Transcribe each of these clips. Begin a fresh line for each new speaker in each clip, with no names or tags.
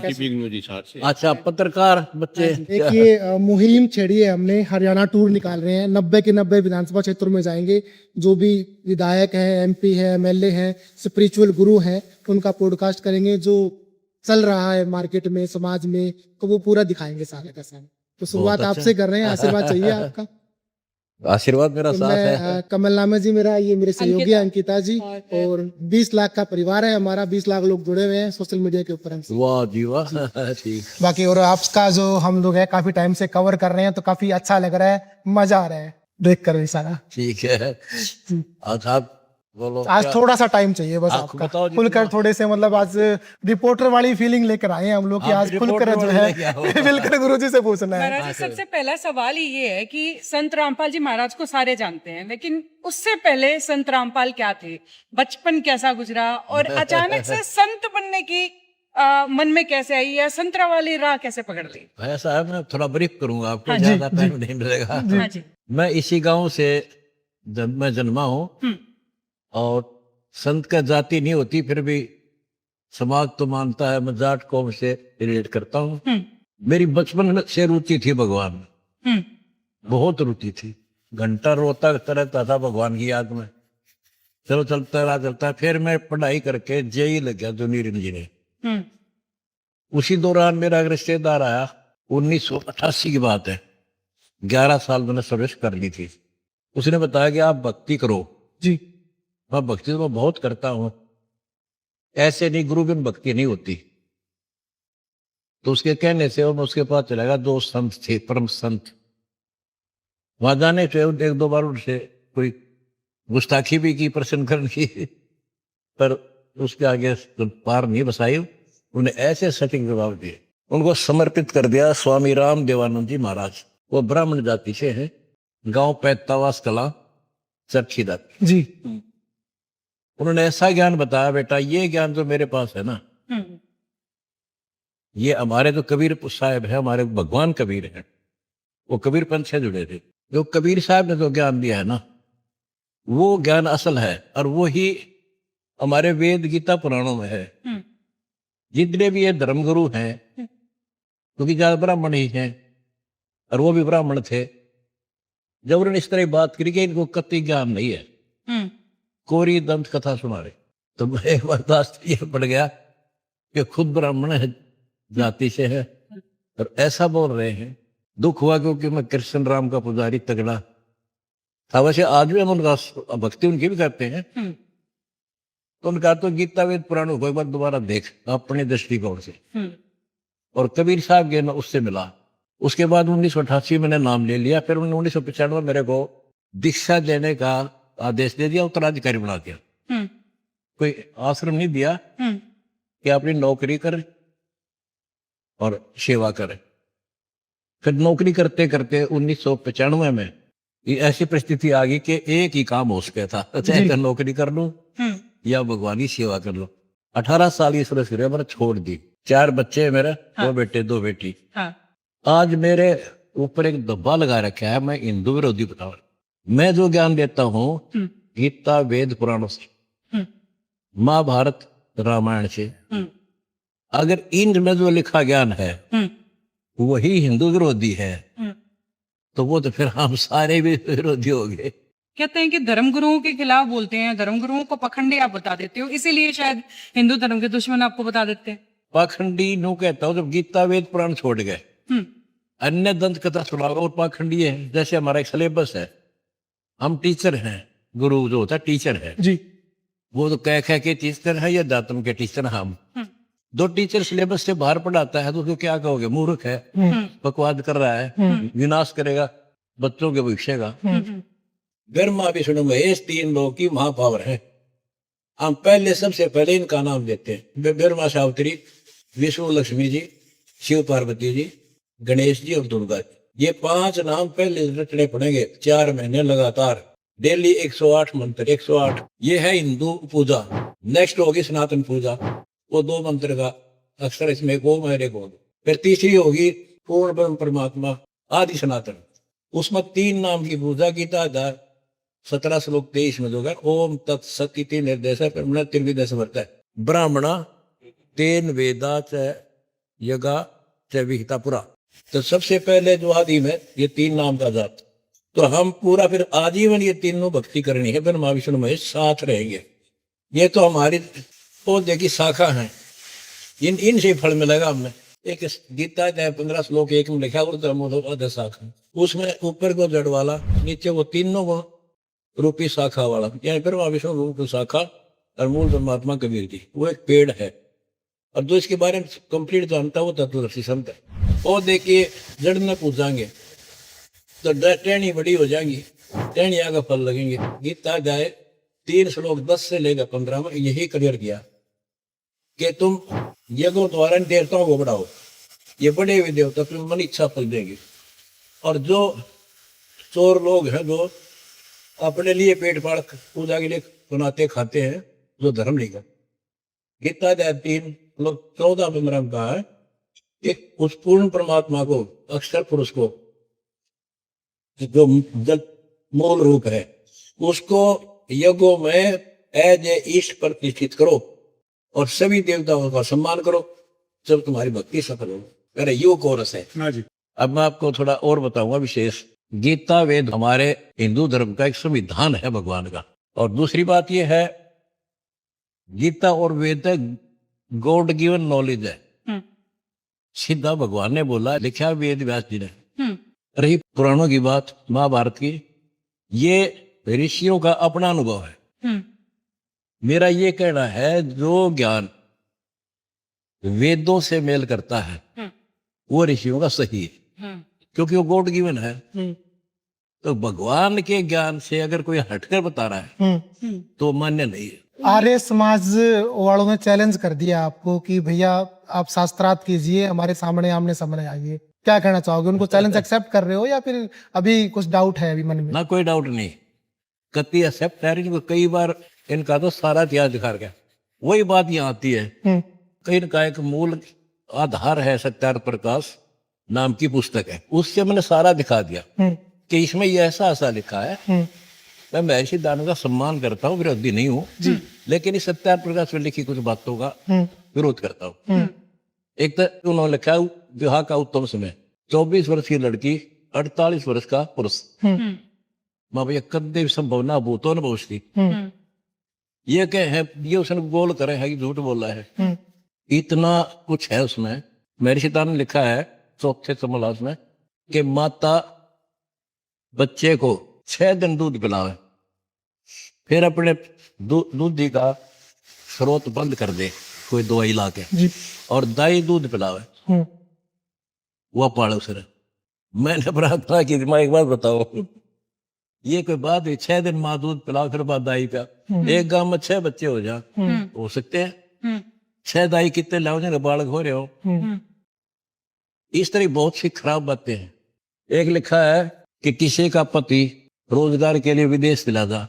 TV news Hisar से।
अच्छा, पत्रकार बच्चे।
एक ये मुहिम छेड़ी है हमने, हरियाणा टूर निकाल रहे हैं, 90 के 90 विधानसभा क्षेत्रों में जाएंगे। जो भी विधायक हैं, एमपी है, एमएलए हैं, स्पिरिचुअल गुरु हैं, उनका पॉडकास्ट करेंगे। जो चल रहा है मार्केट में, समाज में, तो वो पूरा दिखाएंगे सारे का सारा। तो शुरुआत
अच्छा।
आपसे कर रहे हैं, आशीर्वाद चाहिए आपका।
आशीर्वाद मेरा
तो
साथ
मैं
है।
कमलनामा जी मेरा, ये मेरे सहयोगी हैं, अंकिता जी,
और
और 20 लाख का परिवार है हमारा, 20 लाख लोग जुड़े हुए हैं सोशल मीडिया के ऊपर हमसे।
वाह जी वाह। ठीक।
बाकी और आपका जो हम लोग हैं काफी टाइम से कवर कर रहे हैं, तो काफी अच्छा लग रहा है, मजा आ रहा है देख कर भी सारा।
ठीक है। आज आप बोलो।
आज
क्या-
थोड़ा सा टाइम चाहिए बस
आप
आपका,
बताओ जितना-
खुलकर थोड़े से, मतलब आज रिपोर्टर वाली फीलिंग लेकर आए हैं हम लोग कि
आप
आज खुलकर
रिपोर्टर
जो
वाले
है
लेके आओ।
मिलकर गुरुजी से पूछना है।
महाराज जी, सबसे पहला सवाल ही ये है कि संत रामपाल जी महाराज को सारे जानते हैं, लेकिन उससे पहले संत रामपाल क्या थे, बचपन कैसा गुजरा, और अचानक से संत बनने की मन में कैसे आई, या संतरा वाली राह कैसे पकड़ ली?
ऐसा है, मैं थोड़ा ब्रीफ करूंगा आपको,
हाँ,
ज्यादा टाइम नहीं मिलेगा।
हाँ जी।
मैं इसी गांव से मैं जन्मा हूँ, और संत का जाति नहीं होती, फिर भी समाज तो मानता है मैं जाट कौम से रिलेट करता हूँ। मेरी बचपन में से रुचि थी भगवान में, बहुत रुचि थी। घंटा रोता रहता था भगवान की याद में। चलो चलता रहा, फिर मैं पढ़ाई करके जेई लग गया, जूनियर इंजीनियर। उसी दौरान मेरा एक रिश्तेदार आया, 1988 की बात है, 11 साल मैंने सर्विस कर ली थी। उसने बताया कि आप भक्ति करो।
जी।
मैं भक्ति तो मैं बहुत करता हूं, ऐसे नहीं गुरु बिन भक्ति नहीं होती। तो उसके कहने से और मैं उसके पास चला गया। 2 संत थे, परम संत। वहां जाने से 1-2 बार उनसे कोई गुस्ताखी भी की, प्रसन्न की, पर उसके आगे तो पार नहीं बसाई। उन्हें ऐसे सटीक जवाब दिए, उनको समर्पित कर दिया। स्वामी राम देवानंद जी महाराज, वो ब्राह्मण जाति से हैं, गांव पैतावास कला, चरखीदार
जी।
उन्होंने ऐसा ज्ञान बताया, बेटा ये ज्ञान जो मेरे पास है ना, ये हमारे जो कबीर साहब है, हमारे भगवान कबीर हैं, वो कबीर पंथ से जुड़े थे। जो कबीर साहब ने जो ज्ञान दिया है ना, वो ज्ञान असल है, और वो ही हमारे वेद गीता पुराणों में है। जितने भी ये धर्मगुरु हैं, क्योंकि ज्यादा ब्राह्मण ही हैं, और वो भी ब्राह्मण थे, जब उन्होंने इस तरह बात करी कि इनको कति ज्ञान नहीं है, कोरी दंत कथा सुना रहे, तो मैं एक बर्दाश्त ये पड़ गया कि खुद ब्राह्मण है, जाति से है, और ऐसा बोल रहे हैं। दुख हुआ, क्योंकि मैं कृष्ण राम का पुजारी तगड़ा था। वैसे आज भी हम उनका भक्ति उनकी भी करते हैं। तो उनका तो गीता वेद पुराणों को एक बार दोबारा देख अपने दृष्टिकोण से। और कबीर साहब के उससे मिला। उसके बाद 1988 मैंने नाम ले लिया। फिर 1995 मेरे को दीक्षा देने का आदेश दे दिया, उत्तराधिकारी बना दिया। कोई आश्रम नहीं दिया कि अपनी नौकरी कर और सेवा करे। फिर नौकरी करते करते 1995 में ये ऐसी परिस्थिति आ गई कि एक ही काम हो सकता था, चाहे तो नौकरी कर लूं या भगवान की सेवा कर लो। 18 साल की सर्विस मैंने छोड़ दी। 4 बच्चे हैं मेरे, 2 बेटे 2 बेटी। आज मेरे ऊपर एक धब्बा लगा रखा है, मैं हिंदू विरोधी बताऊं। मैं जो ज्ञान देता हूँ गीता वेद पुराणों से, महाभारत रामायण से, अगर इनमें जो लिखा ज्ञान है वही हिंदू विरोधी है, तो वो तो फिर हम सारे भी विरोधी हो गए।
कहते हैं कि धर्मगुरुओं के खिलाफ बोलते हैं, धर्मगुरुओं को पखंडी आप बता देते हो, इसीलिए शायद हिंदू धर्म के दुश्मन आपको बता देते हैं।
पाखंडी नो कहता हूँ, जब गीता वेद पुराण छोड़ गए, अन्य दंत कथा सुनाओ और पाखंडी है। जैसे हमारा एक सिलेबस है, हम टीचर हैं, गुरु जो होता है टीचर है
जी।
वो तो कह के टीचर है, या दातम के टीचर हम। 2 टीचर सिलेबस से बाहर पढ़ाता है तो उसको क्या कहोगे, मूर्ख है, बकवाद कर रहा है, विनाश करेगा बच्चों के भविष्य का। ब्रह्मा विष्णु महेश 3 लोग की महापावर है। हम पहले सबसे पहले इनका नाम लेते हैं। ब्रह्मा सावित्री, विष्णु लक्ष्मी जी, शिव पार्वती जी, गणेश जी और दुर्गा जी। ये 5 नाम पहले रटने पड़ेंगे 4 महीने लगातार, डेली 108 मंत्र, 108। ये है हिंदू पूजा। नेक्स्ट होगी सनातन पूजा, वो 2 मंत्र का अक्षर इसमें गो मेरे गो। फिर तीसरी होगी पूर्ण ब्रह्म परमात्मा आदि सनातन, उसमें 3 नाम की पूजा। गीता 17 श्लोक 23 में जो है ओम तत्सत इति निर्देश है, फिर त्रिविध वर्त है। ब्राह्मणा तेन वेदा च यज्ञ च विहितापुरा। तो सबसे पहले जो आदि में ये 3 नाम का जाप, तो हम पूरा फिर आजीवन ये तीनों भक्ति करनी है, ब्रह्मा विष्णु महेश साथ रहेंगे। ये तो हमारी पौधे की शाखा है, इनसे फल मिलेगा हमें। एक गीता है 15 श्लोक 1 में लिखा ऊर्ध्व शाखा, उसमें ऊपर को जड़ वाला, नीचे वो तीनों को रूपी शाखा वाला, यानी ब्रह्मा विष्णु रूप शाखा और मूल परमात्मा कबीर जी, वो एक पेड़ है। और जो इसके बारे में कंप्लीट जानता है वो तत्वदर्शी संत है। पौधे के जड़ में पूजाएंगे तो टहनी बड़ी हो जाएंगी, टहनिया का फल लगेंगे। गीता जाए 3 श्लोक 10 से लेकर 15 में यही क्लियर किया कि तुम यज्ञों द्वारा देवताओं को बढ़ाओ, ये बड़े हुए देवता तुम्हें मन इच्छा फल देंगे। और जो चोर लोग हैं जो अपने लिए पेट पाड़ पूजा के लिए बनाते खाते हैं, जो धर्म नहीं कर, गीता अध्याय 3 श्लोक 14-15 में कहा है कि उस पूर्ण परमात्मा को, अक्षर पुरुष को, जो जल मूल रूप है, उसको यज्ञों में एज ए ईष्ट प्रतिष्ठित करो और सभी देवताओं का सम्मान करो, जब तुम्हारी भक्ति सफल हो। अरे यो कोरस है।
हाँ जी।
अब मैं आपको थोड़ा और बताऊंगा विशेष। गीता वेद हमारे हिंदू धर्म का एक संविधान है भगवान का। और दूसरी बात यह है, गीता और वेद गॉड गिवन नॉलेज है, सीधा भगवान ने बोला, लिखा वेद व्यास जी ने। रही पुराणों की बात, महाभारत की, ये ऋषियों का अपना अनुभव है। मेरा ये कहना है, जो ज्ञान वेदों से मेल करता है वो ऋषियों का सही है, क्योंकि वो गॉड गिवन है। तो भगवान के ज्ञान से अगर कोई हटकर बता रहा है तो मान्य नहीं है।
आर्य समाज वालों ने चैलेंज कर दिया आपको कि भैया आप शास्त्रार्थ कीजिए, हमारे सामने आमने सामने आइए, क्या कहना चाहोगे? उनको चैलेंज एक्सेप्ट कर रहे हो या फिर अभी कुछ डाउट है अभी मन में?
ना, कोई डाउट नहीं, कति एक्सेप्ट है। इनको कई बार इनका तो सारा इतिहास दिखा गया। वही बात यहाँ आती है, कहीं का एक मूल आधार है सत्यार्थ प्रकाश नाम की पुस्तक है, उससे मैंने सारा दिखा दिया कि इसमें ये ऐसा ऐसा लिखा है। मैं महर्षि दानव का सम्मान करता हूँ, विरोधी नहीं हूँ, लेकिन इस सत्यार्थ प्रकाश में लिखी कुछ बातों का विरोध करता हूँ। एक तो उन्होंने लिखा विवाह का उत्तम समय, 24 वर्ष की लड़की 48 वर्ष का पुरुष, माँ भैया कदे संभव ना भूतो न भविष्य। ये क्या है, ये उसने गोल करे है कि झूठ बोला है, इतना कुछ है उसमें। महर्षि दानव ने लिखा है 4थे समलास में कि माता बच्चे को 6 दिन दूध पिलावे, फिर अपने दूधी का स्रोत बंद कर दे कोई दवाई ला के, और दाई दूध पिलावे, वह पाले उसे। मैंने प्रार्थना की, मैं एक बात बताओ, ये कोई बात है? 6 दिन माँ दूध पिलाओ फिर बाद दाई पिया। एक गांव में 6 बच्चे हो जा, हो सकते हैं? 6 दाई कितने लाओ जो बालक हो रहे हो? इस तरह बहुत सी खराब बातें हैं। एक लिखा है कि किसी का पति रोजगार के लिए विदेश चला जा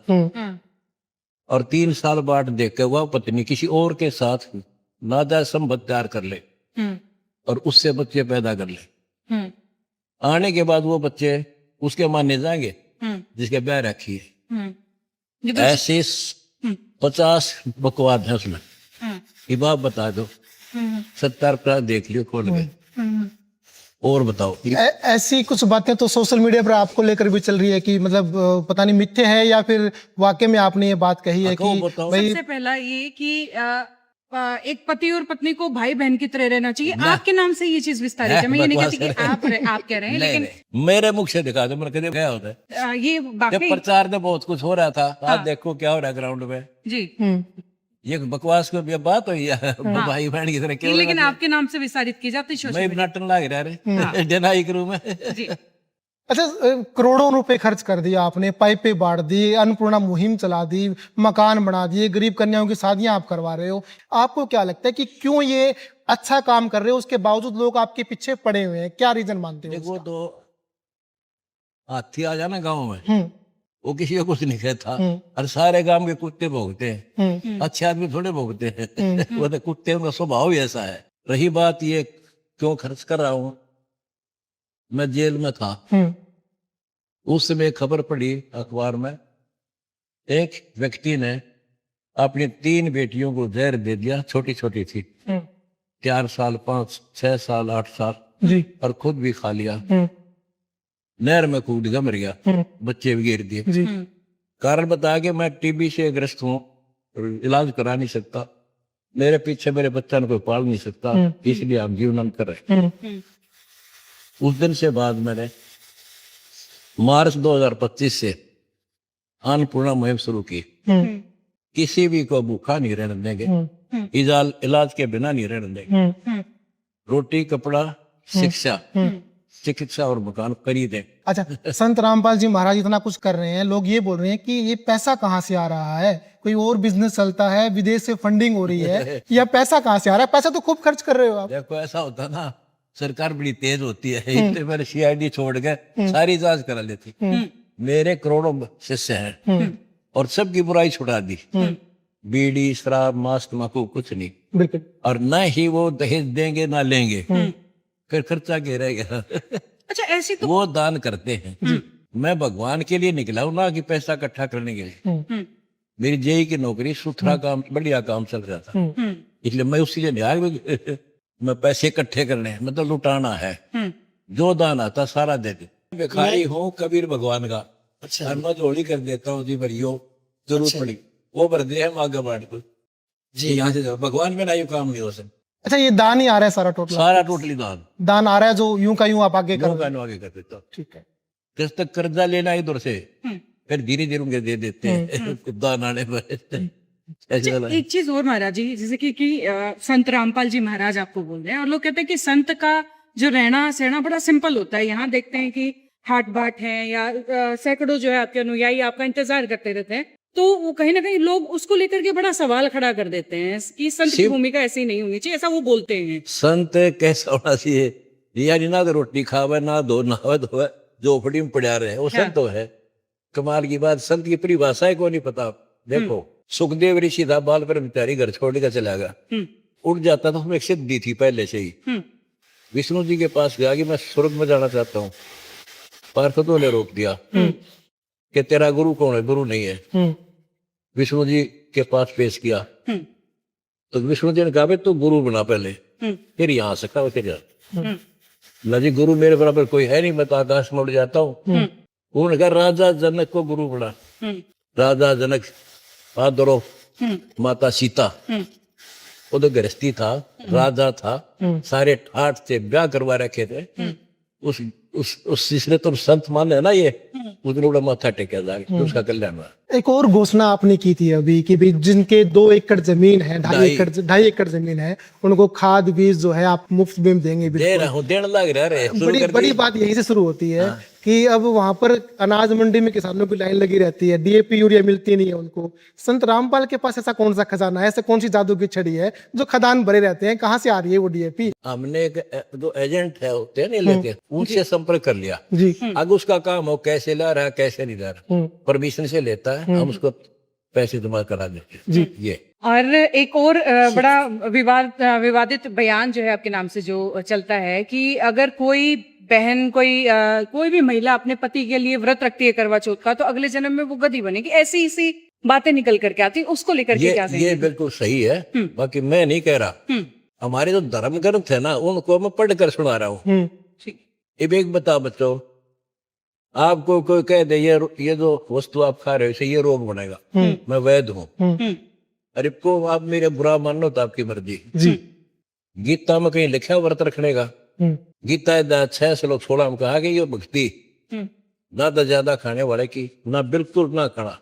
और 3 साल बाद देख के वह पत्नी किसी और के साथ नाजायज संबंध तैयार कर ले और उससे बच्चे पैदा कर ले। आने के बाद वो बच्चे उसके माने जाएंगे जिसके ब्याह रखी है। ऐसे 50 बकवाद है उसमें। ये बात बता दो, 70 देख लियो खोल के। और बताओ।
ऐसी कुछ बातें तो सोशल मीडिया पर आपको लेकर भी चल रही है कि मतलब पता नहीं मिथ्य है या फिर वाकई में आपने ये बात कही है कि भाई।
सबसे पहला ये कि एक पति और पत्नी को भाई बहन की तरह रहना चाहिए। आपके नाम से ये चीज विस्तारित है। मैं ये नहीं कहती कि आप कह रहे हैं, लेकिन
मेरे मुख से दिखा दो, मैंने कभी क्या होता है।
ये बाकी
प्रचार में बहुत कुछ हो रहा था, आप देखो क्या हो रहा है ग्राउंड में जी। ये बकवास को भी बात हुई है, भाई बहन की तरह क्यों?
लेकिन आपके नाम से विस्तारित की जाती है।
मैं नाटन लाग रहा रे जनाई करूं मैं जी।
अच्छा, करोड़ों रुपए खर्च कर दिया आपने, पाइपें बांट दी, अन्नपूर्णा मुहिम चला दी, मकान बना दिए, गरीब कन्याओं की शादियां आप करवा रहे हो। आपको क्या लगता है कि क्यों ये अच्छा काम कर रहे हो, उसके बावजूद लोग आपके पीछे पड़े हुए हैं? क्या रीजन मानते हो?
देखो, तो हाथी आ जाना गाँव में, वो किसी को कुछ नहीं कहता, और सारे गांव के कुत्ते भोगते हैं, अच्छे आदमी थोड़े भोगते हैं। वो तो कुत्ते, उनका स्वभाव ही ऐसा है। रही बात ये क्यों खर्च कर रहा हूं, मैं जेल में था, उस समय खबर पड़ी अखबार में, एक व्यक्ति ने अपनी 3 बेटियों को जहर दे दिया, छोटी छोटी थी, 4 साल 5 6 साल 8 साल
जी
और खुद भी खा लिया, नहर में कूद गया, मर गया, बच्चे भी गिर दिए।
जी
कारण बता के मैं टीबी से ग्रस्त हूँ, इलाज करा नहीं सकता, मेरे पीछे मेरे बच्चा को कोई पाल नहीं सकता, इसलिए हम जीवन कर रहे हैं। उस दिन से बाद मैंने मार्च 2025 से अन्नपूर्णा मुहिम शुरू की। किसी भी को भूखा नहीं रहने देंगे, इलाज के बिना नहीं रहने देंगे, रोटी कपड़ा शिक्षा चिकित्सा और मकान खरीदें।
अच्छा, संत रामपाल जी महाराज इतना कुछ कर रहे हैं, लोग ये बोल रहे हैं कि ये पैसा कहाँ से आ रहा है, कोई और बिजनेस चलता है, विदेश से फंडिंग हो रही है, या पैसा कहाँ से आ रहा है? पैसा तो खूब खर्च कर रहे हो आप।
देखो ऐसा होता ना, सरकार बड़ी तेज होती है, इसलिए मैंने सीआईडी छोड़ के सारी जांच करा लेती। मेरे करोड़ों शिष्य हैं और सबकी बुराई छुड़ा दी, बीड़ी शराब मांस तम्बाकू कुछ नहीं,
बिल्कुल।
और न ही वो दहेज देंगे ना लेंगे, फिर खर्चा के रह गया।
अच्छा, ऐसी तो
वो दान करते हैं। मैं भगवान के लिए निकला हूं ना कि पैसा इकट्ठा करने के लिए। मेरी जेई की नौकरी सुथरा काम बढ़िया काम चल रहा था, इसलिए मैं उसी से नहीं मैं पैसे इकट्ठे करने हैं, मतलब लुटाना है। जो दान आता सारा दे दे। भिखारी हूँ कबीर भगवान का, अच्छा मैं झोली कर देता हूँ जी, भरियो जरूरत पड़ी वो भर दे हम आगे बढ़ को जी, यहाँ से भगवान में ना यू काम नहीं हो सकता।
अच्छा, ये दान ही आ रहा है सारा टोटल?
सारा टोटली दान
आ रहा है, जो यूं का यूं आप आगे कर
आगे कर देता हूँ।
ठीक है।
किस तक कर्जा लेना इधर से, फिर धीरे धीरे उनके दे देते हैं दान आने पर।
एक चीज और महाराज जी, जैसे कि संत रामपाल जी महाराज आपको बोल रहे हैं, और लोग कहते हैं कि संत का जो रहना सहना बड़ा सिंपल होता है। यहाँ देखते हैं कि हाट बाट है या सैकड़ों जो है आपके अनुयायी आपका इंतजार करते रहते हैं, तो वो कहीं ना कहीं लोग उसको लेकर के बड़ा सवाल खड़ा कर देते हैं कि संत की भूमिका ऐसी नहीं होनी चाहिए, ऐसा वो बोलते हैं।
संत कैसा होना चाहिए यानी, ना तो रोटी खावे ना दो नहावे धोवे, झोपड़ी में पड़ा रहे, वो संत तो है। कमाल की बात, संत की परिभाषा है को नहीं पता। देखो सुखदेव ऋषि था, बाल पर बिचारी घर छोड़ कर चला गया, उठ जाता था, उसमें एक सिद्धि थी पहले से ही। विष्णु जी के पास गया कि मैं स्वर्ग में जाना चाहता हूँ, पार्षदों ने रोक दिया कि तेरा गुरु कौन है? गुरु नहीं है। विष्णु जी के पास पेश किया तो विष्णु जी ने कहा तू गुरु बना पहले, फिर यहाँ से कहा जा। जी गुरु मेरे बराबर कोई है नहीं, मैं तो आकाश में उड़ जाता हूँ। उन्होंने कहा राजा जनक को गुरु बना। राजा जनक आदरो माता सीता, वो तो गृहस्थी था, राजा था, सारे ठाठ से ब्याह करवा रखे थे। उस जिसने तुम संत माने ना, ये उसने बड़ा माथा टेका जाके तो उसका कल्याण हुआ।
एक और घोषणा आपने की थी अभी कि भी जिनके 2 एकड़ जमीन है, 2.5 एकड़ जमीन है, उनको खाद बीज जो है आप मुफ्त में देंगे।
दे रहा हूँ, देने लग रहा है।
बड़ी बात यहीं से शुरू होती है कि अब वहां पर अनाज मंडी में किसानों की लाइन लगी रहती है, डीएपी यूरिया मिलती नहीं है उनको। संत रामपाल के पास ऐसा कौन सा खजाना है, ऐसा कौन सी जादू की छड़ी है जो खदान भरे रहते हैं? कहाँ से आ रही है वो डीएपी?
हमने जो एजेंट है होते हैं नहीं लेके, उनसे संपर्क कर लिया
जी।
आगे उसका काम हो, कैसे ला रहा है कैसे नहीं ला रहा, परमिशन से लेता है, हम उसको पैसे जमा करा देते हैं जी। ये
और एक और बड़ा विवादित बयान जो है आपके नाम से जो चलता है कि अगर कोई बहन कोई भी महिला अपने पति के लिए व्रत रखती है करवा चौथ का, तो अगले जन्म में वो गधी बनेगी, ऐसी इसी बातें निकल करके आती, उसको लेकर के क्या
ये बिल्कुल सही है। बाकी मैं नहीं कह रहा, हमारे जो धर्म ग्रंथ है ना उनको मैं पढ़ कर सुना रहा हूँ। अब एक बता बच्चों, आपको कोई कह दे ये जो वस्तु आप खा रहे हो इसे ये रोग बनेगा, मैं वैद्य हूँ, अरे को आप मेरे बुरा मान लो तो आपकी मर्जी जी। गीता में कहीं लिखा व्रत रखने का? गीता 6 श्लोक 16 में कहा कि ये भक्ति ना तो ज्यादा खाने वाले की, ना बिल्कुल ना खाना,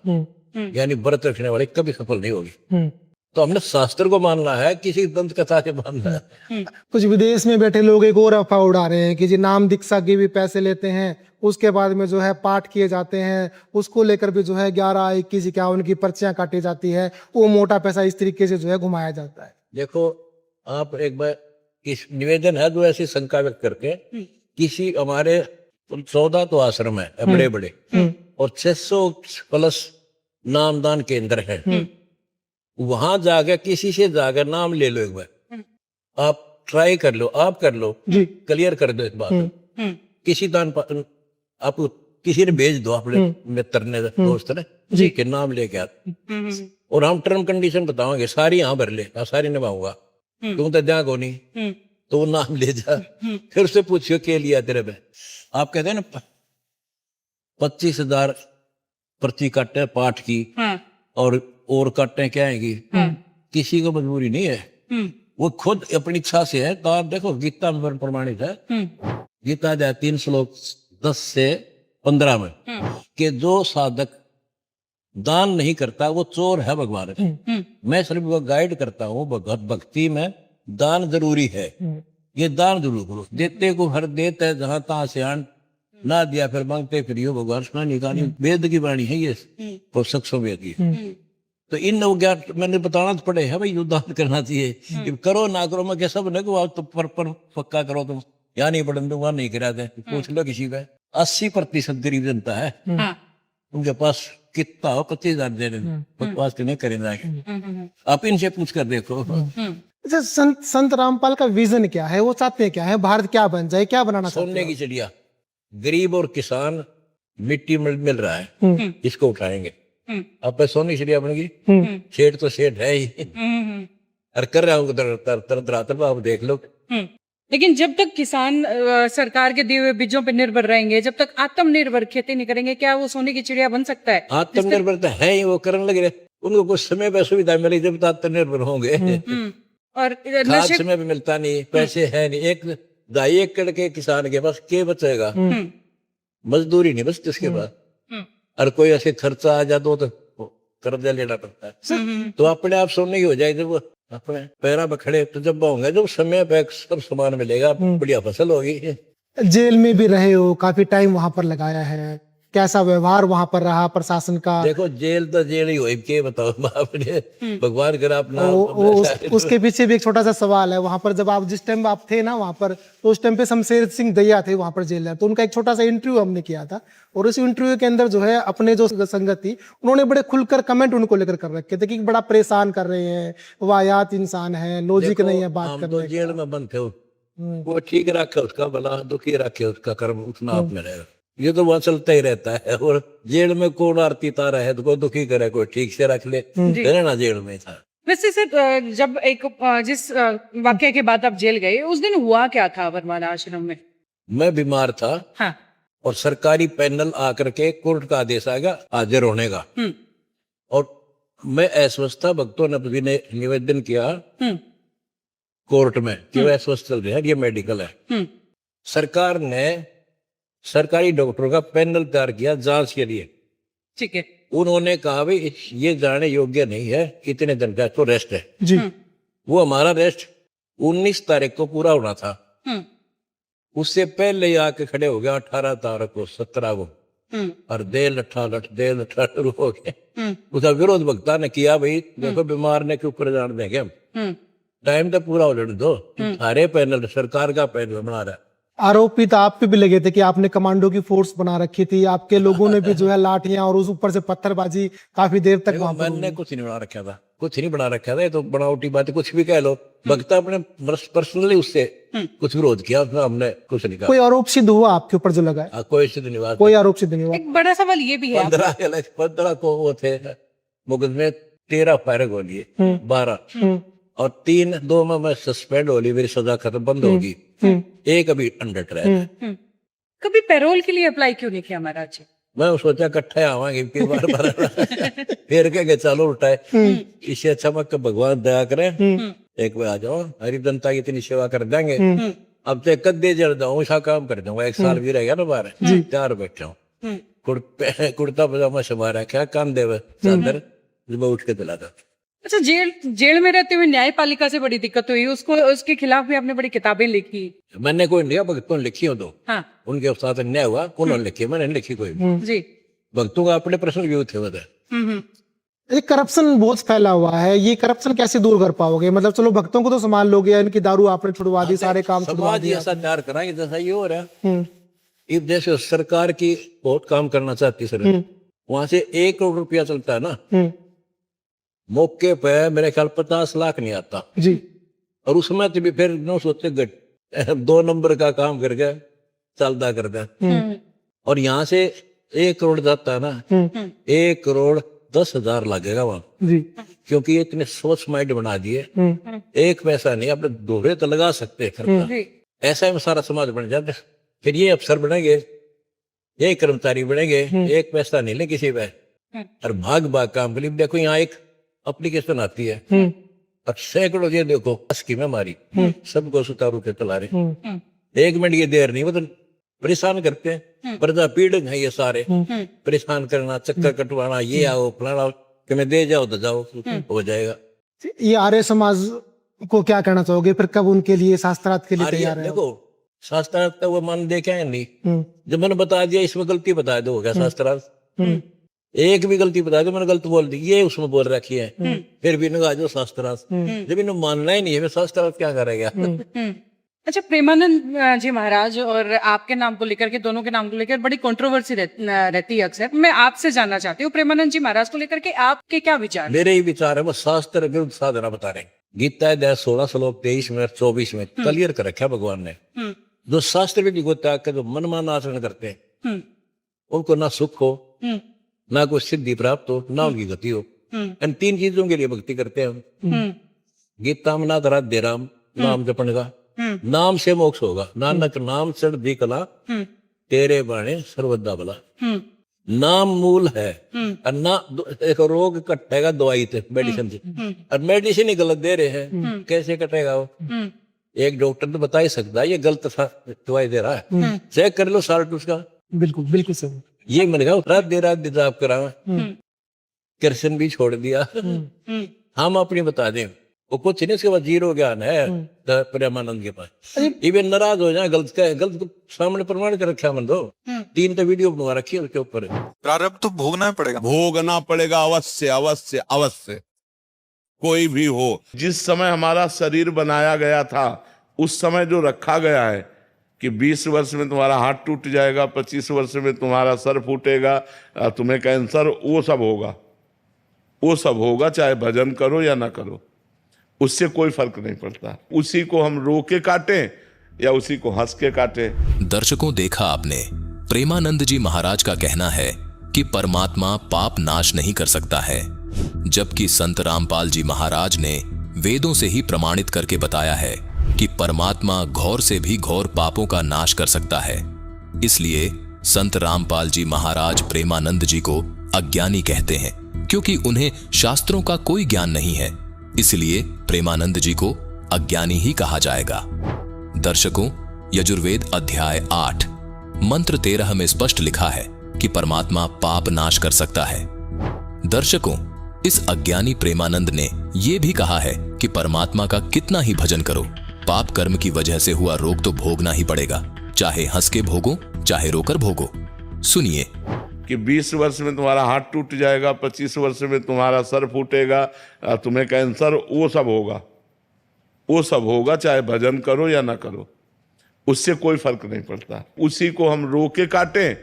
यानी व्रत रखने वाले कभी सफल नहीं होगी। तो हमने शास्त्र को मानना है, किसी दंत कथा से मानना है।
कुछ विदेश में बैठे लोग एक और अफवाह उड़ा रहे हैं कि जी नाम दीक्षा के भी पैसे लेते हैं, उसके बाद में जो है पाठ किए जाते हैं, उसको लेकर भी जो है 11, 21, 51 की पर्चियां काटी जाती है, वो मोटा पैसा इस तरीके से जो है घुमाया जाता है।
देखो आप एक बार इस निवेदन है जो ऐसी शंका व्यक्त करके, किसी हमारे 14 तो आश्रम है बड़े बड़े और 600 प्लस नामदान केंद्र है, वहां जाकर किसी से जाकर नाम ले लो एक बार, आप ट्राई कर लो, आप कर लो जी, क्लियर कर दो इस बात। किसी दान आप किसी ने भेज दो, अपने मित्र ने दोस्त ने जी के नाम लेके आते, और हम टर्म कंडीशन बताओगे, सारी यहाँ भर ले, सारी निभाऊंगा, तू तो जा को नहीं, तो वो नाम ले जा, फिर उससे पूछियो के लिया तेरे पे। आप कहते हैं ना 25,000 पर्ची काटे पाठ की, और काटे क्या है कि किसी को मजबूरी नहीं है, वो खुद अपनी इच्छा से है। तो आप देखो गीता में प्रमाणित है, गीता अध्याय 3 श्लोक 10 से 15 में कि जो साधक दान नहीं करता वो चोर है भगवान के। मैं सिर्फ वो गाइड करता हूँ, भगवत भक्ति में दान जरूरी है, ये दान जरूर करो। देते को हर देत है जहां तहां से आन, ना दिया फिर मांगते फिर यो भगवान सुना निकाली। वेद की वाणी है ये, तो सक्षम वेद की। तो इन ज्ञान मैंने बताना तो पड़े है भाई, जो दान करना चाहिए कि करो ना करो। मैं क्या सब नहीं को तो पर पक्का करो तुम, यहाँ नहीं पढ़ने वहां नहीं कराते, पूछ लो किसी का। 80% गरीब जनता है, उनके पास कितना हो 25,000 दे रहे, बकवास नहीं करें। आप इनसे पूछ कर देखो।
अच्छा, संत रामपाल का विजन क्या है, वो चाहते हैं क्या है, भारत क्या बन जाए, क्या बनाना चाहते
सोने की चिड़िया, गरीब और किसान मिट्टी मिल रहा है, इसको उठाएंगे। अब सोने की चिड़िया बन गई, शेठ तो शेठ है ही, और कर रहा हूँ तरह आप देख लो।
लेकिन जब तक किसान सरकार के दिए हुए बीजों पर निर्भर रहेंगे, जब तक आत्मनिर्भर खेती नहीं करेंगे, क्या वो सोने की चिड़िया बन सकता है?
आत्मनिर्भरता है ही, वो करने लगे रहे, उनको कुछ समय पे सुविधा मिली जब तो आत्मनिर्भर होंगे।
और
खाद समय भी मिलता नहीं, पैसे है नहीं, 1-2 एकड़ के किसान के पास क्या बचेगा, मजदूरी नहीं बचती उसके पास, और कोई ऐसे खर्चा आ जाए तो कर्जा लेना पड़ता है। तो अपने आप सोने की हो जाए जब वो अपने पैरा पे खड़े, तो जब होंगे जब समय पे सब सामान मिलेगा, बढ़िया फसल होगी।
जेल में भी रहे हो, काफी टाइम वहां पर लगाया है, कैसा व्यवहार वहां पर रहा प्रशासन का?
देखो जेल तो जेल ही हो, के बताओ आपने, भगवान कर अपना।
उसके पीछे भी एक छोटा सा सवाल है। वहां पर जब आप जिस टाइम आप थे ना वहां पर, तो उस टाइम पे शमशेर सिंह दैया थे वहां पर जेलर, तो उनका एक छोटा सा इंटरव्यू हमने किया था, और उस इंटरव्यू के अंदर जो है अपने जो संगत थी उन्होंने बड़े खुलकर कमेंट उनको लेकर कर रखे थे कि बड़ा परेशान कर रहे हैं, वाहियात इंसान है, लॉजिक नहीं है बात करने।
जेल में बंद थे वो ठीक रखे उसका भला, दुखी रखे उसका कर्म उतना आप में रहेगा। ये तो वहां चलता ही रहता है, और जेल में कौन आरती तारा है, तो कोई दुखी करे, कोई ठीक से रख ले, ना जेल में था।
वैसे सर, जब एक जिस वाक्य के बाद आप जेल गए, उस दिन हुआ क्या था वरमाला आश्रम में?
मैं बीमार था,
हाँ।
और सरकारी पैनल आकर के कोर्ट का आदेश आएगा हाजिर होने का, और मैं अस्वस्थ था। भक्तों ने निवेदन किया कोर्ट में कि वह अस्वस्थ चल रहे हैं, ये मेडिकल है। सरकार ने सरकारी डॉक्टरों का पैनल तैयार किया जांच के लिए,
ठीक है।
उन्होंने कहा भाई ये जाने योग्य नहीं है, इतने दिन का तो रेस्ट है
जी।
वो हमारा रेस्ट 19 तारीख को पूरा होना था, उससे पहले ही आके खड़े हो गया 18 तारीख को 17 को, और दे लठा शुरू हो गए। उसका विरोध वक्ता ने किया, भाई देखो बीमार ने के ऊपर जान देंगे हम, टाइम तो पूरा हो जाने दो। सारे पैनल सरकार का पैनल बना रहा है।
आरोपित आप पे भी लगे थे कि आपने कमांडो की फोर्स बना रखी थी, आपके लोगों ने भी जो है लाठियां और उस ऊपर से पत्थरबाजी काफी देर तक वहां पर।
मैंने कुछ नहीं बना रखा था, कुछ नहीं बना रखा था, ये तो बनावटी बात, कुछ भी कह लो। वक्ता अपने पर्सनली उससे कुछ विरोध किया, उसमें हमने कुछ नहीं कहा।
कोई आरोप सिद्ध हुआ आपके ऊपर जो लगा है?
कोई सिद्ध नहीं हुआ,
कोई आरोप सिद्ध नहीं हुआ।
एक बड़ा सवाल ये भी है,
15 को वो थे मुकदमे, 13 फायर गोली, 12 और 2 में मैं सस्पेंड हो ली, मेरी सजा खत्म बंद होगी, एक अभी अंडर ट्रायल।
कभी पैरोल के लिए अप्लाई क्यों नहीं किया महाराज जी?
मैं सोचा इकट्ठे आवांगे बार फिर कह चलो उठाए, इससे अच्छा मैं भगवान दया करे, एक बार आ जाओ, हरी जनता की इतनी सेवा कर देंगे। अब तो कद्दे जड़ जाऊँ, ऐसा काम कर दूंगा, 1 साल भी रह गया ना बाहर, तैयार बैठा हूँ, कुर्ता पजामा समा रखा, कांधे में चादर, उठ के चला था।
अच्छा, जेल में रहते हुए न्यायपालिका से बड़ी दिक्कत हुई, उसके खिलाफ भी आपने बड़ी किताबें लिखी।
मैंने कोई नहीं, भक्तों ने लिखी हो तो,
हाँ।
उनके साथ अन्याय हुआ, उन्होंने लिखी, मैंने नहीं लिखी कोई
जी।
भक्तों का अपने पर्सनल व्यू थे बता।
ये करप्शन बहुत फैला हुआ है, ये करप्शन कैसे दूर कर पाओगे? मतलब चलो भक्तों को तो संभाल लोगे, इनकी दारू आपने छुड़वा दी, सारे काम छुड़वा दिए,
ऐसा तैयार कराएंगे जैसा ये हो रहा है। इस देश सरकार की बहुत काम करना चाहती सर, वहां से 1 करोड़ रुपया चलता है ना, मौके पे मेरे ख्याल 50 लाख नहीं आता
जी।
और उसमें तो भी फिर नो सोचते 2 नंबर का काम करके चलता करता, और यहाँ से 1 करोड़ जाता है ना, 1 करोड़ 10,000 लगेगा वहां,
जी।
क्योंकि ये इतने सोच माइंड बना दिए, एक पैसा नहीं, अपने दोहरे तो लगा सकते हैं खर्चा,
जी
ऐसा में सारा समाज बन जाता है। फिर ये अफसर बनेंगे, ये कर्मचारी बनेंगे, एक पैसा नहीं ले किसी पे, और भाग भाग काम के लिए। देखो यहाँ एक एप्लीकेशन आती है और सैकड़ों, ये देखो स्कीम है हमारी, सबको सुचारू के चला रहे। 1 मिनट ये देर नहीं, मतलब परेशान करते हैं, प्रजा पीड़क है ये सारे, परेशान करना, चक्कर कटवाना, ये आओ फलाना आओ, कि मैं दे जाओ तो जाओ, हो जाएगा।
ये आर्य समाज को क्या कहना चाहोगे, फिर कब उनके लिए शास्त्रार्थ के लिए
और ये
तैयार है?
देखो शास्त्रार्थ का वो मान देखे है नहीं, जब मैंने बता दिया इसमें गलती बता दो, हो गया शास्त्रार्थ। एक भी गलती बता दो, मैंने गलत बोल दी, ये उसमें बोल रखी है, फिर भी इन्होंने जो शास्त्रार्थ, जब इन्हें मानना ही नहीं है, शास्त्रार्थ क्या करेगा।
अच्छा, प्रेमानंद जी महाराज और आपके नाम को लेकर के, दोनों के नाम को लेकर बड़ी कंट्रोवर्सी रहती है अक्सर। मैं आपसे जानना चाहती हूँ प्रेमानंद जी महाराज को लेकर के आपके क्या विचार हैं?
मेरे ही विचार है, वो शास्त्र विरुद्ध साधना बता रहे हैं। गीता अध्याय 16 श्लोक 23 में 24 में क्लियर कर रखा है भगवान ने। जो शास्त्र विधि को त्याग कर जो मनमाना आचरण करते हैं, उनको ना सुख हो, ना कोई सिद्धि प्राप्त हो, ना उनकी गति हो। इन 3 चीजों के लिए भक्ति करते हैं हम। गीता में नाथ राधे राम नाम जपने का, नाम से मोक्ष होगा, नानक नाम चढ़ कला, तेरे बाणे सर्वदा भला। नाम मूल है, और ना एक रोग कटेगा दवाई से, मेडिसिन से, और मेडिसिन ही गलत दे रहे हैं, कैसे कटेगा वो? एक डॉक्टर तो बता ही सकता है ये गलत दवाई दे रहा है, चेक कर लो साल्ट उसका।
बिल्कुल बिल्कुल सही।
ये मैंने कहा रात दे जाप करावे, कृष्ण भी छोड़ दिया। हम अपनी बता दें, वो कुछ नहीं, इसके बाद जीरो ज्ञान है प्रेमानंद के पास। इवन नाराज हो जाए, गलत को सामने प्रमाणित रखा मन दो, 3 तो वीडियो बनवा रखी है उसके ऊपर।
प्रारब्ध तो भोगना पड़ेगा,
भोगना पड़ेगा, अवश्य अवश्य अवश्य। कोई भी हो, जिस समय हमारा शरीर बनाया गया था, उस समय जो रखा गया है कि 20 वर्ष में तुम्हारा हाथ टूट जाएगा, 25 वर्ष में तुम्हारा सर फूटेगा, तुम्हें कैंसर, वो सब होगा, वो सब होगा, चाहे भजन करो या ना करो, उससे कोई फर्क नहीं पड़ता। उसी को हम रो के काटें या उसी को हंस के काटें।
दर्शकों, देखा आपने, प्रेमानंद जी महाराज का कहना है कि परमात्मा पाप नाश नहीं कर सकता है, जबकि संत रामपाल जी महाराज ने वेदों से ही प्रमाणित करके बताया है कि परमात्मा घोर से भी घोर पापों का नाश कर सकता है। इसलिए संत रामपाल जी महाराज प्रेमानंद जी को अज्ञानी कहते हैं, क्योंकि उन्हें शास्त्रों का कोई ज्ञान नहीं है। इसलिए प्रेमानंद जी को अज्ञानी ही कहा जाएगा। दर्शकों, यजुर्वेद अध्याय 8 मंत्र 13 में स्पष्ट लिखा है कि परमात्मा पाप नाश कर सकता है। दर्शकों, इस अज्ञानी प्रेमानंद ने यह भी कहा है कि परमात्मा का कितना ही भजन करो, पाप कर्म की वजह से हुआ रोग तो भोगना ही पड़ेगा, चाहे हंस के भोगो चाहे रोकर भोगो। सुनिए
कि 20 वर्ष में तुम्हारा हाथ टूट जाएगा, 25 वर्ष में तुम्हारा सर फूटेगा, तुम्हें कैंसर, वो सब होगा, वो सब होगा, चाहे भजन करो या ना करो, उससे कोई फर्क नहीं पड़ता। उसी को हम रो के काटें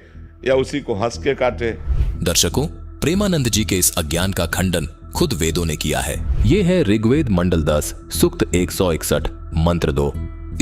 या उसी को हंस के काटें।
दर्शकों, प्रेमानंद जी के इस अज्ञान का खंडन खुद वेदों ने किया है। ये है ऋग्वेद मंडल 10 सूक्त 161 मंत्र 2।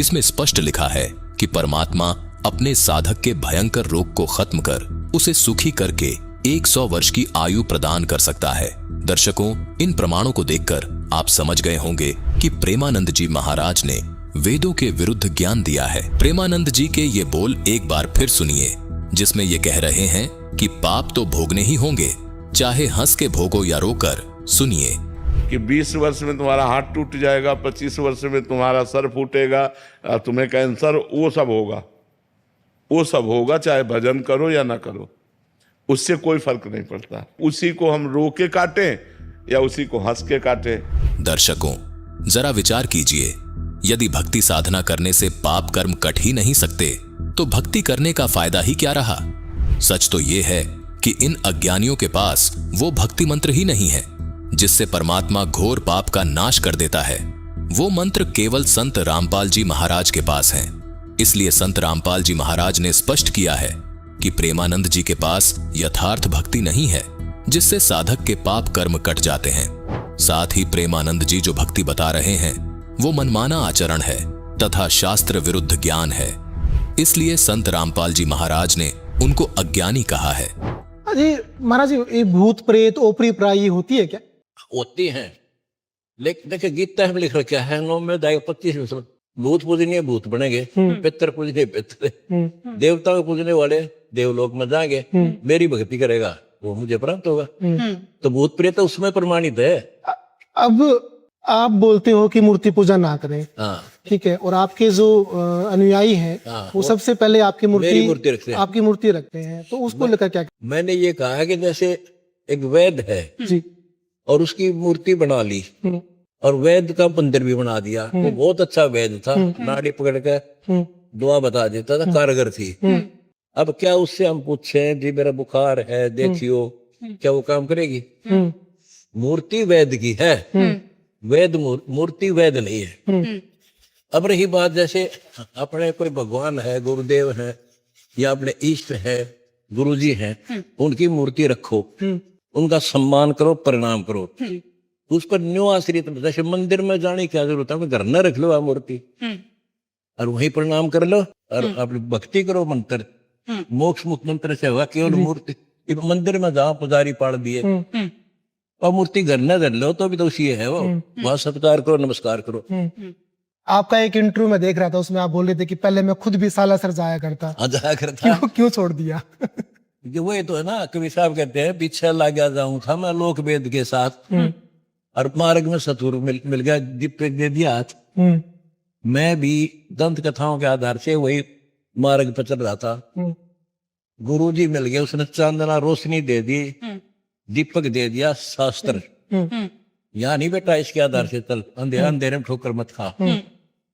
इसमें स्पष्ट लिखा है कि परमात्मा अपने साधक के भयंकर रोग को खत्म कर उसे सुखी करके 100 वर्ष की आयु प्रदान कर सकता है। दर्शकों, इन प्रमाणों को देखकर आप समझ गए होंगे कि प्रेमानंद जी महाराज ने वेदों के विरुद्ध ज्ञान दिया है। प्रेमानंद जी के ये बोल एक बार फिर सुनिए, जिसमें ये कह रहे हैं कि पाप तो भोगने ही होंगे, चाहे हंस के भोगो या रोकर। सुनिए
कि 20 वर्ष में तुम्हारा हाथ टूट जाएगा, 25 वर्ष में तुम्हारा सर फूटेगा, तुम्हें कैंसर, वो सब होगा, वो सब होगा, चाहे भजन करो या ना करो, उससे कोई फर्क नहीं पड़ता। उसी को हम रो के काटें या उसी को हंस के काटें।
दर्शकों, जरा विचार कीजिए, यदि भक्ति साधना करने से पाप कर्म कट ही नहीं सकते, तो भक्ति करने का फायदा ही क्या रहा। सच तो यह है कि इन अज्ञानियों के पास वो भक्ति मंत्र ही नहीं है जिससे परमात्मा घोर पाप का नाश कर देता है। वो मंत्र केवल संत रामपाल जी महाराज के पास हैं। इसलिए संत रामपाल जी महाराज ने स्पष्ट किया है कि प्रेमानंद जी के पास यथार्थ भक्ति नहीं है जिससे साधक के पाप कर्म कट जाते हैं। साथ ही प्रेमानंद जी जो भक्ति बता रहे हैं वो मनमाना आचरण है तथा शास्त्र विरुद्ध ज्ञान है। इसलिए संत रामपाल जी महाराज ने उनको अज्ञानी कहा है।
जी महाराज, ये भूत प्रेत ओपरी प्राई होती है क्या?
होती हैं, लेकिन देखिए गीता में लिख रखा है 9 में 25 भूत पूजनीय भूत बनेंगे, पितर पूजनीय पितर, देवताओं को पूजने वाले देवलोक में जाएंगे, मेरी भक्ति करेगा वो मुझे प्राप्त होगा। तो भूत प्रेत उसमें प्रमाणित है।
अब आप बोलते हो कि मूर्ति पूजा ना करें,
हाँ,
ठीक है, और आपके जो अनुयायी हैं
हाँ,
वो सबसे पहले आपकी
मेरी मूर्ति रखते हैं।
आपकी मूर्ति रखते हैं, तो उसको लेकर क्या?
मैंने ये कहा है कि जैसे एक वैद्य है
जी।
और उसकी मूर्ति बना ली और वैद्य का मंदिर भी बना दिया, वो बहुत अच्छा वैद्य था, नाड़ी पकड़ के दुआ बता देता था, कारगर थी। अब क्या उससे हम पूछें जी मेरा बुखार है देखियो, क्या वो काम करेगी? मूर्ति वैद्य की है, वैद्य मूर्ति वैद्य नहीं है। अब रही बात, जैसे अपने कोई भगवान है, गुरुदेव है या अपने इष्ट है, गुरुजी हैं, उनकी मूर्ति रखो, उनका सम्मान करो, प्रणाम करो, उस पर न्यू आश्रित। जैसे मंदिर में जाने की क्या जरूरत है, घर न रख लो आप मूर्ति और वहीं प्रणाम कर लो और अपनी भक्ति करो। मंत्र मोक्ष मुक्त मंत्र से होगा, केवल मूर्ति मंदिर में जाओ, पुजारी पाड़ दिए और मूर्ति घर न धर लो तो भी तो उसी है वो, वहां सत्कार करो, नमस्कार करो।
आपका एक इंटरव्यू में देख रहा था, उसमें आप बोल रहे थे कि पहले मैं खुद भी सालासर जाया करता,
जाया करता,
क्यों छोड़ दिया?
वही तो है ना, कवि साहब कहते हैं पीछे लगा जाऊं था मैं लोक वेद के साथ और मार्ग में सतुर मिल गया, दीप दे दिया हाथ। मैं भी दंत कथाओं के आधार से वही मार्ग पर चल रहा था, गुरुजी मिल गए, उसने चांदना रोशनी दे दी, दीपक दे दिया, शास्त्र यहाँ नहीं बेटा इसके आधार से चल, अंधेरे में ठोकर मत खा।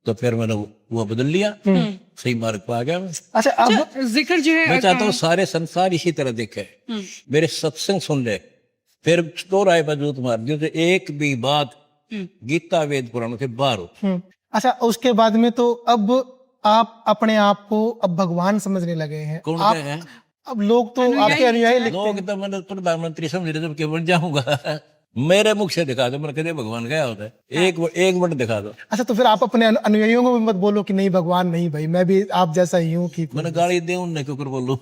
तो फिर मैंने वो बदल लिया, सही मार्ग पर आ गया मैं।
अच्छा, अब
जिक्र जो है
मैं चाहता हूँ सारे संसार इसी तरह देखे, मेरे सत्संग सुन ले, फिर दोहराए वजूद मार दियो तो एक भी बात गीता वेद पुराणों से बाहर हो।
अच्छा, उसके बाद में तो अब आप अपने आप को अब भगवान समझने लगे हैं।
कौन
आप,
कहे हैं?
अब लोग तो आपके अनुयायी लिखते हैं।
लोग तो मैंने प्रधानमंत्री समझ रहे जब के बन जाऊंगा मेरे मुख से दिखा दो, मैंने कदे भगवान गया होता है, एक वर्ड दिखा दो।
अच्छा, तो फिर आप अपने अनुयायियों को भी मत बोलो कि नहीं भगवान नहीं, भाई मैं भी आप जैसा ही हूँ। ठीक,
मैंने गाली दे उन्हें क्यों कर बोलूं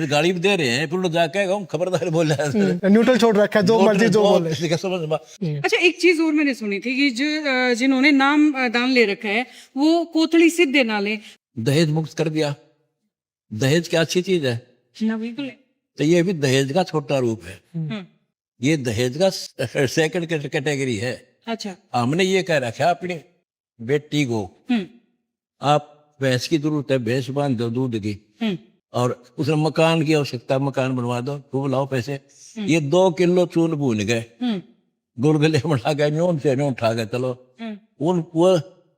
गाली भी दे रहे हैं, फिर जाके खबरदार बोल रहा है,
न्यूट्रल छोड़ रखा है, जो मर्जी जो बोले।
अच्छा, एक चीज और मैंने सुनी थी कि जो जिन्होंने नाम दान ले रखा है वो कोथली सिद्धे ना ले।
दहेज मुक्त कर दिया, दहेज क्या अच्छी चीज है
ना, बिल्कुल।
तो ये भी दहेज का छोटा रूप है, ये दहेज का सेकंड कैटेगरी है।
अच्छा,
हमने ये कह रखा अपनी बेटी को, आप भैंस की जरूरत है, भैंस बांध दो दूध की, और उसने मकान की आवश्यकता, मकान बनवा दो, खूब लाओ पैसे। ये 2 किलो चून भून गए, गुलगुले बना गए, न्योन से न्योन उठा गए, चलो वो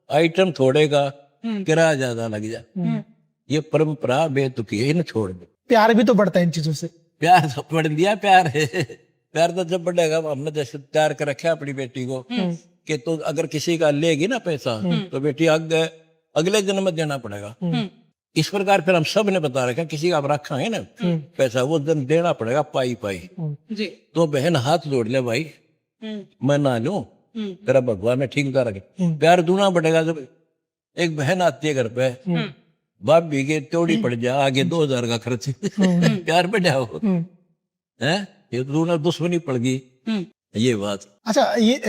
आइटम थोड़े का किराया ज्यादा लग जाए। ये परंपरा बेतुकी है, इन्हें छोड़ दो।
प्यार भी तो बढ़ता है इन चीजों से।
प्यार तो बढ़ दिया, प्यार है, प्यार तो जब बढ़ेगा। हमने जैसे तैयार कर रखा है अपनी बेटी को कि तो अगर किसी का लेगी ना पैसा तो बेटी अगले जन्म में देना पड़ेगा। इस प्रकार फिर हम सब ने बता रखा, किसी का आप रखेंगे ना पैसा, वो दिन देना पड़ेगा पाई पाई
जी।
तो बहन हाथ जोड़ ले, भाई मैं ना लूं, तेरा भगवान ने ठीक बता रखे। प्यार दूना बढ़ेगा। जब एक बहन आती है घर पे, बाप भी के तोड़ी पड़ जाए, आगे 2000 का खर्च प्यार बढ़ जाओ है, ये दूना दुश्मनी पड़ गई, ये बात।
अच्छा, ये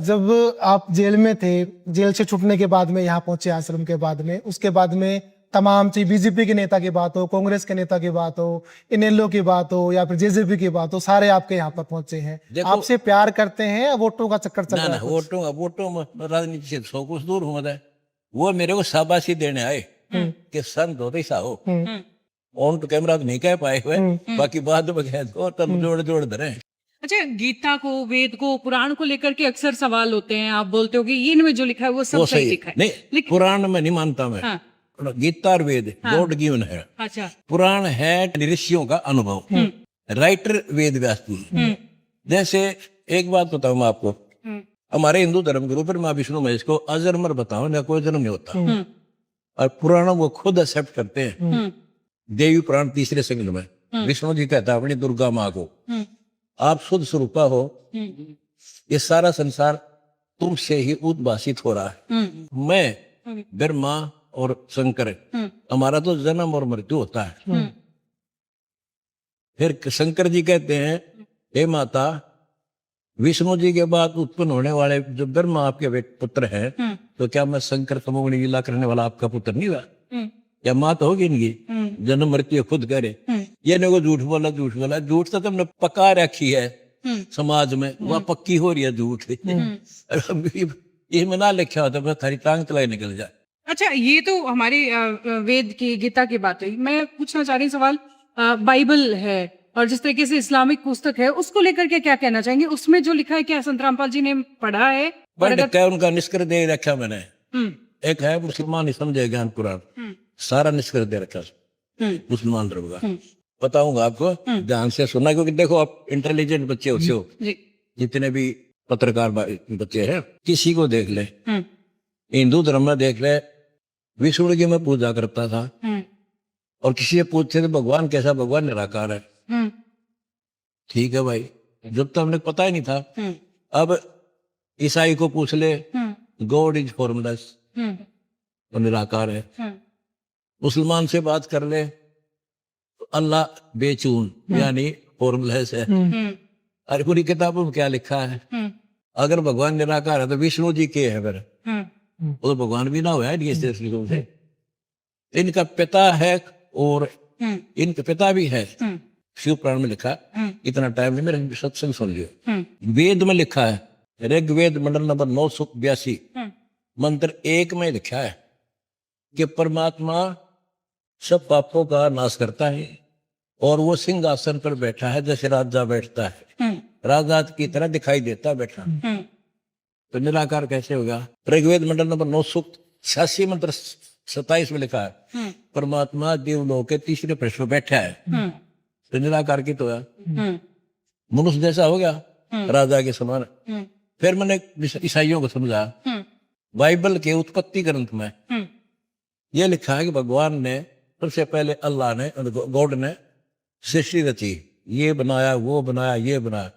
जब आप जेल में थे, जेल से छुटने के बाद में यहाँ पहुंचे आश्रम के बाद में, उसके बाद में तमाम चीज बीजेपी के नेता की बात हो, कांग्रेस के नेता की बात हो, इनेलो की बात हो या फिर जेजेपी की बात हो, सारे आपके यहाँ पर पहुंचे हैं। आपसे प्यार करते हैं या वोटों का चक्कर चल रहा है?
वोटों में राजनीति से सौ कुछ दूर हूँ मैं। वो मेरे को शाबाशी देने आए कि संत होते साहो, ऑन तो कैमरा तो नहीं कह पाए हुए, बाकी बाद में कह दो, तब जोड़ धरे।
अच्छा, गीता को, वेद को, पुराण को लेकर के अक्सर सवाल होते हैं, आप बोलते हो कि इनमें जो लिखा है वो सब सही लिखा है।
नहीं, पुराण में नहीं मानता मैं।
हाँ।
गीता और वेद गॉड गिवन है।
अच्छा,
पुराण है ऋषियों का अनुभव, राइटर वेद व्यास जी। जैसे एक बात बताऊं मैं आपको, हमारे हिंदू धर्म गुरु पर माँ विष्णु महेश को अजन्मर बताओ ना, कोई जन्म नहीं होता, और पुराणों वो खुद एक्सेप्ट करते हैं। देवी पुराण 3 संग में विष्णु जी कहता है अपनी दुर्गा माँ को, आप शुद्ध स्वरूपा हो, ये सारा संसार तुमसे ही उद्भासित हो रहा है। मैं ब्रह्मा और शंकर, हमारा तो जन्म और मृत्यु होता है, फिर शंकर जी कहते हैं, हे माता, विष्णु जी के बाद उत्पन्न होने वाले जो ब्रह्मा आपके पुत्र हैं, तो क्या मैं शंकर तमोगुणी लीला करने वाला आपका पुत्र नहीं हुआ? क्या मात होगी इनकी? जन्म मृत्यु खुद करे। ये ने को झूठ बोला, झूठ बोला। झूठ तो तुमने पका रखी है समाज में, वह पक्की हो रही है झूठ। इसमें ना लिखा होता बस थारी टांग तलाई निकल जाए।
अच्छा, ये तो हमारी वेद की, गीता की बात हुई। मैं पूछना चाह रही हूँ सवाल, बाइबल है और जिस तरीके से इस्लामिक पुस्तक है, उसको लेकर के क्या कहना चाहेंगे? उसमें जो लिखा है, क्या संत रामपाल जी ने पढ़ा है? और
बट क्या उनका निष्कर्ष दे रखा मैंने। एक है मुसलमान ही समझे ज्ञान पुराण, सारा निष्कर्ष दे रखा मुसलमान धर्म का। बताऊंगा आपको, ध्यान से सुनना, क्योंकि देखो आप इंटेलिजेंट बच्चे होते हो,
जी,
जितने भी पत्रकार बच्चे हैं, किसी को देख ले, हिंदू धर्म में देख ले, विष्णु की मैं पूजा करता था, और किसी से पूछते थे भगवान कैसा? भगवान निराकार है। ठीक है भाई, जब तक हमने पता ही नहीं था। अब ईसाई को पूछ ले, गॉड इज फॉर्मलेस, वो निराकार है। मुसलमान से बात कर ले, तो अल्लाह बेचून यानी फॉर्मलेस है। अरे पूरी किताबों में क्या लिखा है? अगर भगवान निराकार है तो विष्णु जी के है फिर? वो तो भगवान भी ना हुआ है दृष्टिकोण से। इनका पिता है और इनके पिता भी है, शिव पुराण में लिखा। इतना टाइम नहीं, मेरे सत्संग सुन लियो। वेद में लिखा है, ऋग्वेद मंडल नंबर 982 मंत्र 1 में लिखा है कि परमात्मा सब पापों का नाश करता है और वो सिंहासन पर बैठा है, जैसे राजा बैठता है, राजा की तरह दिखाई देता बैठा। तो निराकार कैसे होगा? ऋग्वेद मंडल नंबर 986 मंत्र 27 में लिखा है, परमात्मा देवलोक के तीसरे पृष्ठ पर बैठा है। तो निराकार की तो है, मनुष्य जैसा हो गया, राजा के समान। फिर मैंने ईसाइयों को समझा, बाइबल के उत्पत्ति ग्रंथ में यह लिखा है कि भगवान ने सबसे पहले, अल्लाह ने, गॉड ने सृष्टि रची, ये बनाया, वो बनाया, ये बनाया।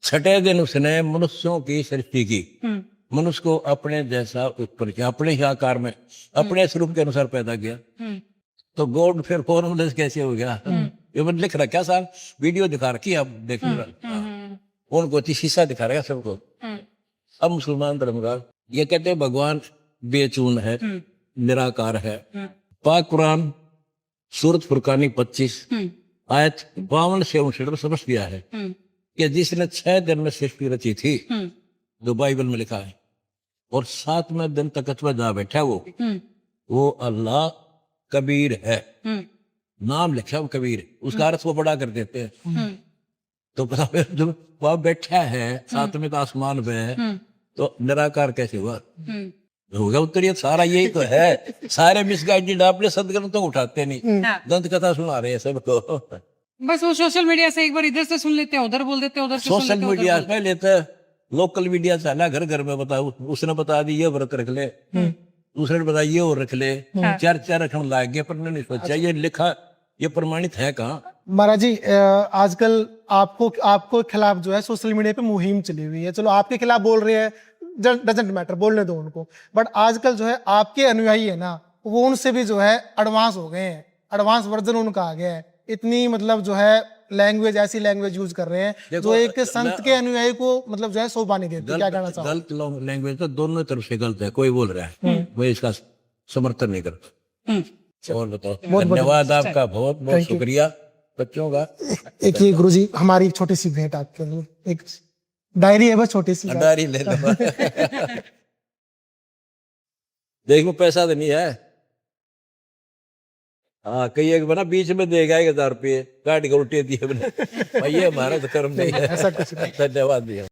छठे दिन उसने मनुष्यों की सृष्टि की, मनुष्य को अपने जैसा उत्पन्न किया, अपने ही आकार में, अपने स्वरूप के अनुसार पैदा किया। तो गॉड फिर फॉर्मलेस कैसे हो गया? ये मैंने लिख रखा, साल वीडियो दिखा रखी, आप देख उनको शीशा दिखा रहा है सबको। अब मुसलमान धर्म का ये कहते हैं भगवान बेचून है, निराकार है। पाक कुरान सूरत फुरकानी 25 आयत 52 से 59 में समझ दिया है कि जिसने 6 दिन में सृष्टि रची थी, जो बाइबल में लिखा है, और 7वें दिन तक अथवा जा बैठा वो अल्लाह कबीर है। नाम लिखा वो कबीर, उसका अर्थ वो बड़ा कर देते हैं। तो पता जब वह बैठा है 7वें आसमान में, तो निराकार कैसे हुआ? होगा उत्तरीय। सारा यही तो है, सारे मिसगाइडेड आपने सदग्रंथ तो उठाते नहीं, दंत कथा सुना रहे हैं सबको।
बस वो सोशल मीडिया से एक बार इधर से सुन लेते हैं, उधर बोल देते हैं, उधर से
सोशल मीडिया पे लेते, लोकल मीडिया चला घर घर में बताओ, उसने बता दी ये व्रत रख ले, दूसरे ने बताया ये और रख ले, चर्चा रखने लाग गया, पर नहीं सोचा ये लिखा, ये प्रमाणित है कहाँ?
महाराज जी, आजकल आपको खिलाफ जो है सोशल मीडिया पे मुहिम चली हुई है। चलो आपके खिलाफ बोल रहे हैं, डजंट मैटर, बोलने दो उनको। बट आजकल जो है आपके अनुयायी है ना, वो उनसे भी जो है एडवांस हो गए हैं, एडवांस वर्जन उनका आ गया है। इतनी मतलब जो है लैंग्वेज, ऐसी लैंग्वेज यूज कर रहे हैं जो एक संत के अनुयायी को मतलब जो है शोभा नहीं देती। क्या कहना चाहो?
गलत लैंग्वेज तो दोनों तरफ से गलत है, कोई बोल रहा है मैं इसका समर्थन नहीं करता। और बताओ, धन्यवाद आपका, बहुत बहुत शुक्रिया बच्चों का।
एक ये गुरुजी हमारी एक छोटी सी भेंट आपके लिए, एक डायरी है बस, छोटी सी
डायरी ले लो। देखो पैसा तो नहीं है, हाँ कई एक बना बीच में देगा 1000 रुपये काट के उल्टे दिए भाई, ये हमारा तो कर्म नहीं है।
ऐसा कुछ नहीं।
धन्यवाद दिया।